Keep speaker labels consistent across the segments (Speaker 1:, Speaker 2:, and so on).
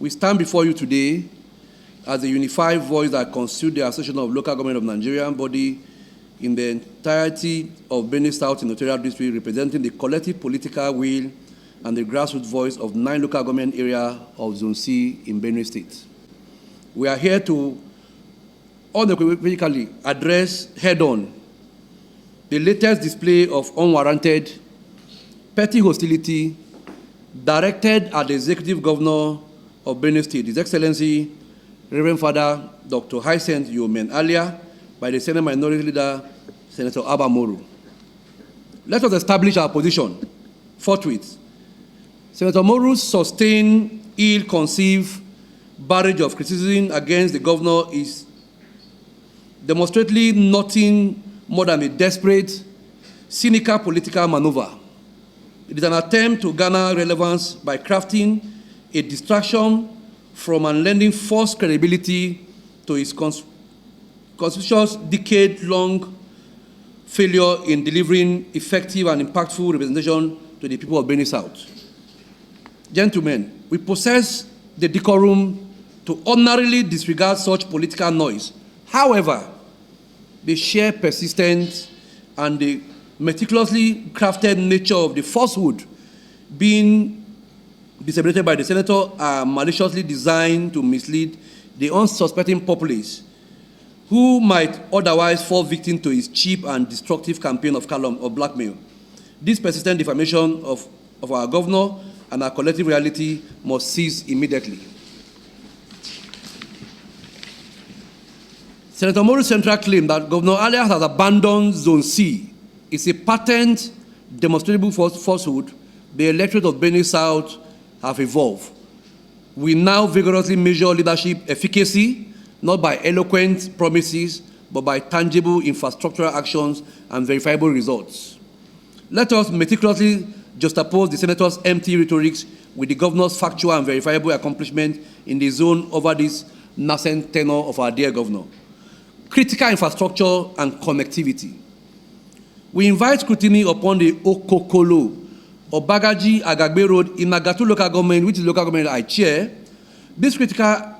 Speaker 1: We stand before you today as a unified voice that constitutes the Association of Local Government of Nigerian body in the entirety of Benue South Senatorial District, representing the collective political will and the grassroots voice of 9 local government areas of Zone C in Benue State. We are here to unequivocally address head-on the latest display of unwarranted, petty hostility directed at the Executive Governor of Benue State, His Excellency, Reverend Father Dr. Hyacinth Alia, by the Senate Minority Leader, Senator Moro. Let us establish our position forthwith. Senator Moro's sustained, ill-conceived barrage of criticism against the governor is demonstrably nothing more than a desperate, cynical political maneuver. It is an attempt to garner relevance by crafting a distraction from and lending false credibility to its conspicuous decade-long failure in delivering effective and impactful representation to the people of Benue South. Gentlemen, we possess the decorum to honorably disregard such political noise. However, the sheer persistence and the meticulously crafted nature of the falsehood being disseminated by the senator are maliciously designed to mislead the unsuspecting populace who might otherwise fall victim to his cheap and destructive campaign of calumny or blackmail. This persistent defamation of our governor and our collective reality must cease immediately. Senator Moro's central claim that Governor Alia has abandoned Zone C is a patent, demonstrable falsehood the electorate of Benue South have evolved. We now vigorously measure leadership efficacy, not by eloquent promises, but by tangible infrastructural actions and verifiable results. Let us meticulously juxtapose the senator's empty rhetorics with the governor's factual and verifiable accomplishment in the zone over this nascent tenure of our dear governor. Critical infrastructure and connectivity. We invite scrutiny upon the Okokolo or Bagaji Agagbe Road in Nagatu local government, which is the local government I chair. This critical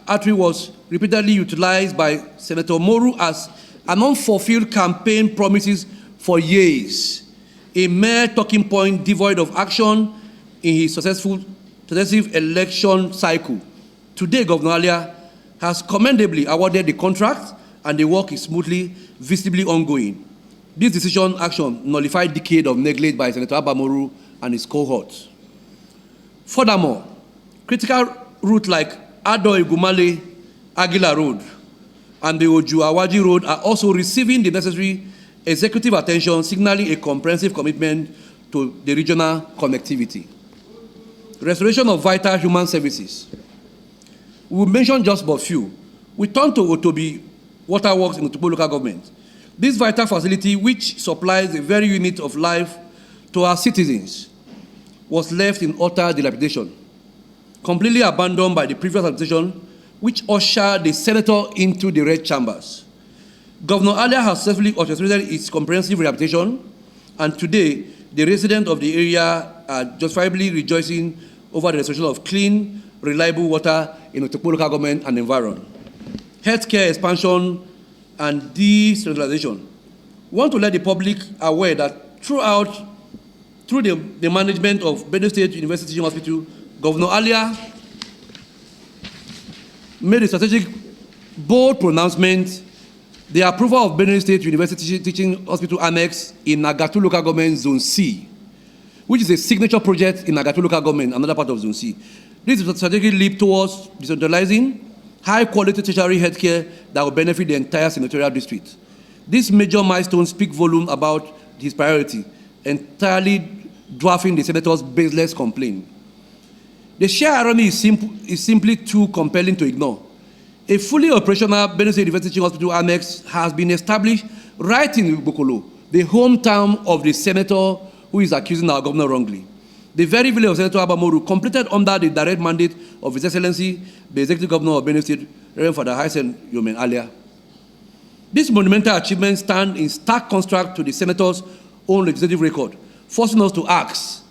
Speaker 1: artery was repeatedly utilized by Senator Moro as an unfulfilled campaign promises for years, a mere talking point devoid of action in his successive election cycle. Today, Governor Alia has commendably awarded the contract and the work is smoothly, visibly ongoing. This decision action nullified decade of neglect by Senator Moro and his cohorts. Furthermore, critical routes like Ado-Egumale, Aguilar Road, and the Oju-Awaji Road are also receiving the necessary executive attention, signaling a comprehensive commitment to the regional connectivity. Restoration of vital human services. We will mention just but few. We turn to Otobi Waterworks in Otobo local government. This vital facility, which supplies a very unit of life to our citizens, was left in utter dilapidation, completely abandoned by the previous administration, which ushered the senator into the red chambers. Governor Alia has successfully orchestrated its comprehensive rehabilitation, and today, the residents of the area are justifiably rejoicing over the restoration of clean, reliable water in Otobo local government and environment. Healthcare expansion and decentralization. We want to let the public aware that through the management of Benue State University Teaching Hospital, Governor Alia made a strategic, bold pronouncement: the approval of Benue State University Teaching Hospital Annex in Nagatu local government Zone C, which is a signature project in Nagatu local government, another part of Zone C. This is a strategic leap towards decentralizing high-quality tertiary healthcare that will benefit the entire senatorial district. This major milestone speaks volume about his priority, entirely dwarfing the senator's baseless complaint. The sheer irony is simply too compelling to ignore. A fully operational Benue State University Hospital Annex has been established right in Bokolo, the hometown of the senator who is accusing our governor wrongly. The very village of Senator Moro, completed under the direct mandate of His Excellency, the Executive Governor of Benue State, Reverend Father Hyacinth Alia. This monumental achievement stands in stark contrast to the Senator's own legislative record, forcing us to ask,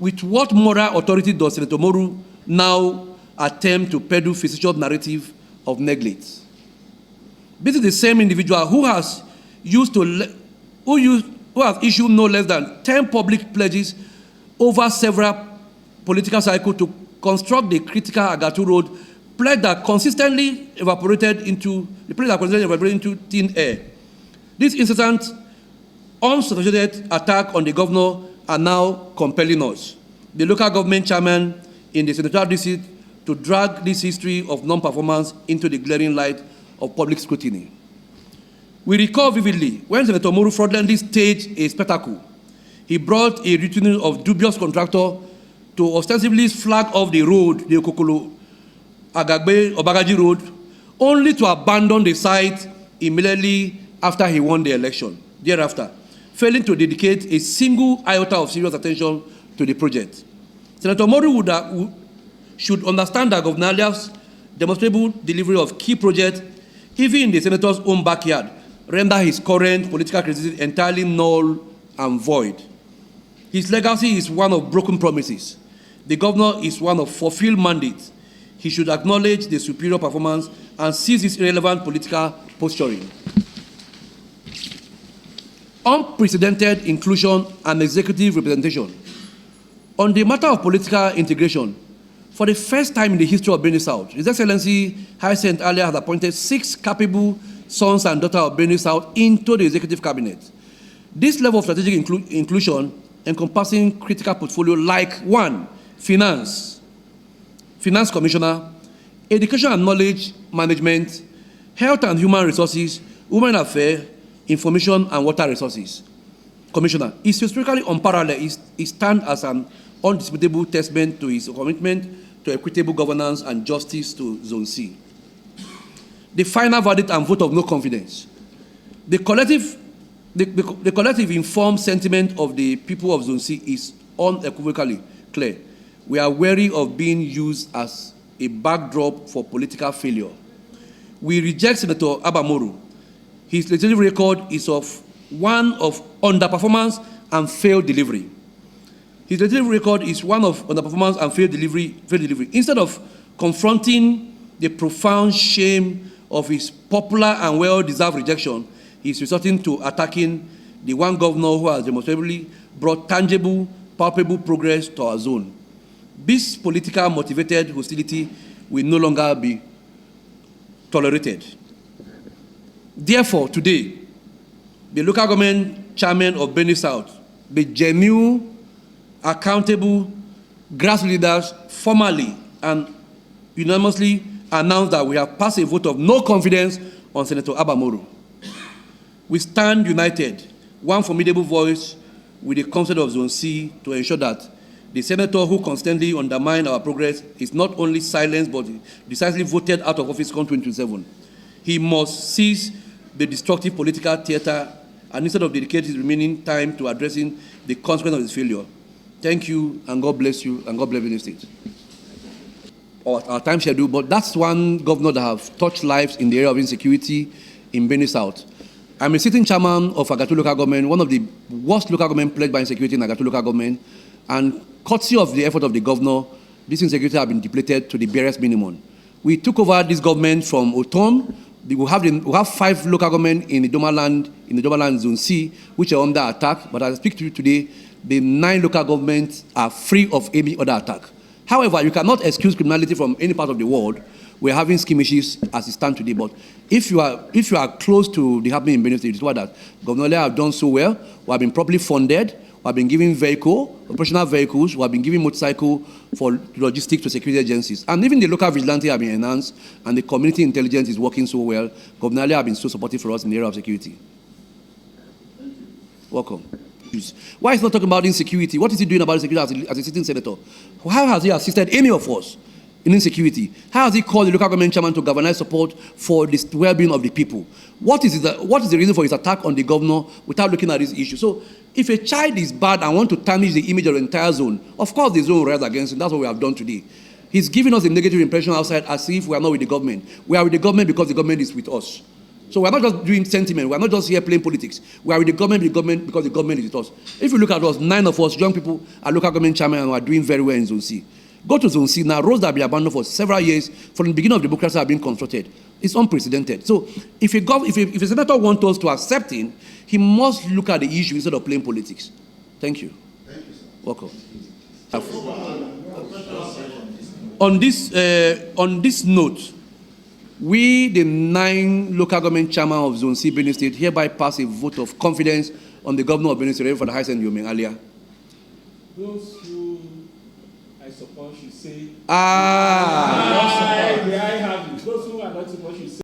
Speaker 1: with what moral authority does Senator Moro now attempt to peddle fictitious narrative of neglect. This is the same individual who has issued no less than 10 public pledges over several political cycles to construct the critical Agatu Road, pledge that consistently evaporated into thin air. This incessant, unsubstantiated attack on the governor are now compelling us, the local government chairman in the senatorial district, to drag this history of non-performance into the glaring light of public scrutiny. We recall vividly when Senator Moro fraudulently staged a spectacle. He brought a routine of dubious contractor to ostensibly flag off the road, the Okokolo Agagbe Obagaji Road, only to abandon the site immediately after he won the election. Thereafter, failing to dedicate a single iota of serious attention to the project. Senator Moro should understand that Governor Alia's demonstrable delivery of key projects, even in the senator's own backyard, render his current political criticism entirely null and void. His legacy is one of broken promises. The governor is one of fulfilled mandates. He should acknowledge the superior performance and cease his irrelevant political posturing. Unprecedented inclusion and executive representation. On the matter of political integration, for the first time in the history of Benue South, His Excellency Hyacinth Alia has appointed 6 capable sons and daughters of Benue South into the executive cabinet. This level of strategic inclusion encompassing critical portfolio like 1, finance commissioner, education and knowledge management, health and human resources, women affairs, information and water resources commissioner, is historically unparalleled. It stands as an undisputable testament to his commitment to equitable governance and justice to Zone C. The final verdict and vote of no confidence. The collective informed sentiment of the people of Zone C is unequivocally clear. We are wary of being used as a backdrop for political failure. We reject Senator Moro. His legislative record is one of underperformance and failed delivery. His legislative record is one of underperformance and failed delivery. Instead of confronting the profound shame of his popular and well-deserved rejection, he is resorting to attacking the one governor who has demonstrably brought tangible, palpable progress to our zone. This political motivated hostility will no longer be tolerated. Therefore, today, the local government chairman of Benue South, the genuine, accountable grassroots leaders formally and unanimously announced that we have passed a vote of no confidence on Senator Moro. We stand united, one formidable voice with the consent of Zone C to ensure that the senator who constantly undermined our progress is not only silenced but decisively voted out of office come 2027. He must cease the destructive political theater and instead of dedicate his remaining time to addressing the consequence of his failure. Thank you, and God bless you, and God bless Benue State. Our time schedule, but that's one governor that have touched lives in the area of insecurity in Benue South. I'm a sitting chairman of Agatu local government, one of the worst local government plagued by insecurity in Agatu local government, and courtesy of the effort of the governor, this insecurity has been depleted to the barest minimum. We took over this government from Oton. We have 5 local governments in the Domaland Zone C, which are under attack, but as I speak to you today, the 9 local governments are free of any other attack. However, you cannot excuse criminality from any part of the world. We're having skirmishes as it stands today. But if you are close to the happening in Benue State, it's what that Governor Alia have done so well. We have been properly funded. We have been giving operational vehicles. We have been giving motorcycle for logistics to security agencies. And even the local vigilante have been enhanced, and the community intelligence is working so well. Governor Alia have been so supportive for us in the area of security. Welcome. Why is he not talking about insecurity? What is he doing about insecurity as a sitting senator? How has he assisted any of us in insecurity? How has he called the local government chairman to galvanize support for the well-being of the people? What is the reason for his attack on the governor without looking at this issue? So if a child is bad and want to tarnish the image of the entire zone, of course the zone will rise against him. That's what we have done today. He's giving us a negative impression outside as if we are not with the government. We are with the government because the government is with us. So we're not just doing sentiment. We're not just here playing politics. We are with the government because the government is with us. If you look at us, 9 of us, young people, are local government chairman and we are doing very well in Zone C. Go to Zone C now. Roads that have been abandoned for several years from the beginning of democracy have been constructed. It's unprecedented. So if a senator wants us to accept him, he must look at the issue instead of playing politics. Thank you.
Speaker 2: Thank you, sir.
Speaker 1: Welcome. On this note, we, the 9 local government chairman of Zone C, Benue State, hereby pass a vote of confidence on the governor of Benue State for the highest end, Alia.
Speaker 3: Those who I support should say,
Speaker 1: Ah.
Speaker 3: may I have it. Those who are not support should say,